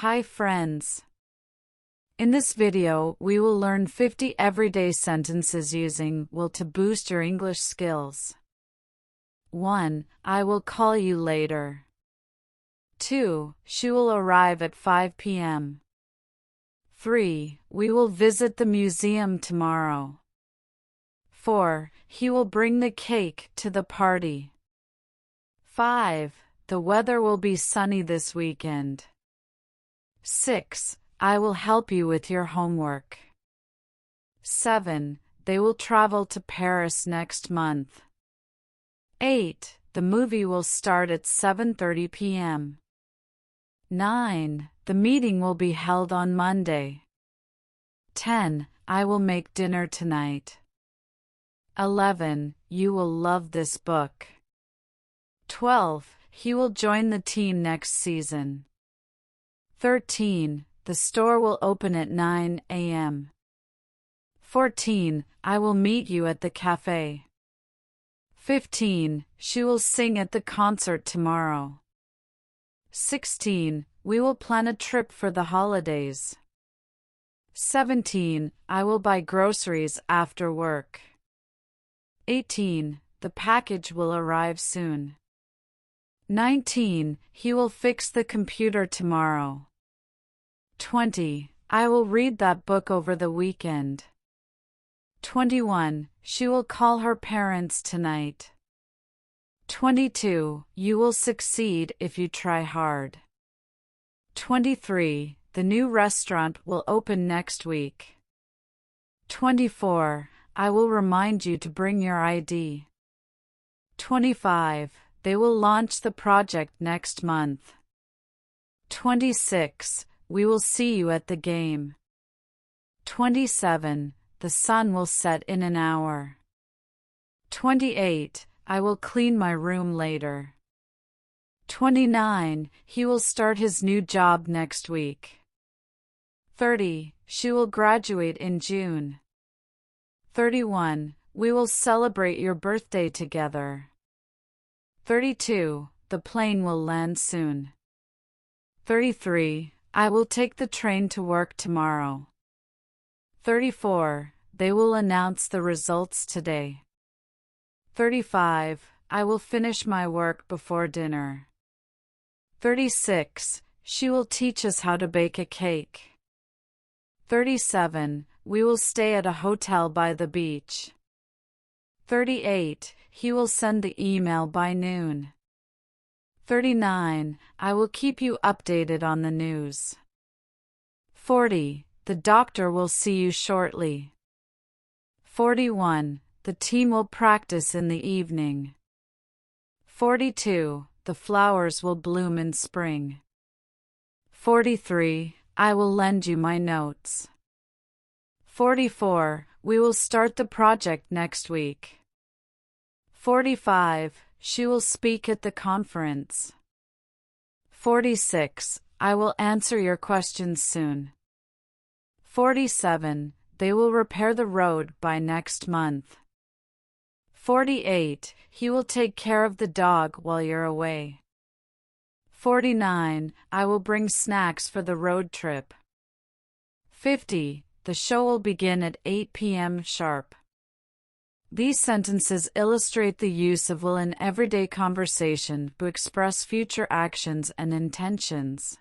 Hi friends. In this video, we will learn 50 everyday sentences using will to boost your English skills. 1. I will call you later. 2. She will arrive at 5 p.m. 3. We will visit the museum tomorrow. 4. He will bring the cake to the party. 5. The weather will be sunny this weekend. 6. I will help you with your homework. 7. They will travel to Paris next month. 8. The movie will start at 7:30 p.m. 9. The meeting will be held on Monday. 10. I will make dinner tonight. 11. You will love this book. 12. He will join the team next season. 13. The store will open at 9 a.m. 14. I will meet you at the cafe. 15. She will sing at the concert tomorrow. 16. We will plan a trip for the holidays. 17. I will buy groceries after work. 18. The package will arrive soon. 19. He will fix the computer tomorrow. 20. I will read that book over the weekend. 21. She will call her parents tonight. 22. You will succeed if you try hard. 23. The new restaurant will open next week. 24. I will remind you to bring your ID. 25. They will launch the project next month. 26. We will see you at the game. 27. The sun will set in an hour. 28. I will clean my room later. 29. He will start his new job next week. 30. She will graduate in June. 31. We will celebrate your birthday together. 32. The plane will land soon. 33. I will take the train to work tomorrow. 34. They will announce the results today. 35. I will finish my work before dinner. 36. She will teach us how to bake a cake. 37. We will stay at a hotel by the beach. 38. He will send the email by noon. 39. I will keep you updated on the news. 40. The doctor will see you shortly. 41. The team will practice in the evening. 42. The flowers will bloom in spring. 43. I will lend you my notes. 44. We will start the project next week. 45. She will speak at the conference. 46. I will answer your questions soon. 47. They will repair the road by next month. 48. He will take care of the dog while you're away. 49. I will bring snacks for the road trip. 50. The show will begin at 8 p.m. sharp. These sentences illustrate the use of will in everyday conversation to express future actions and intentions.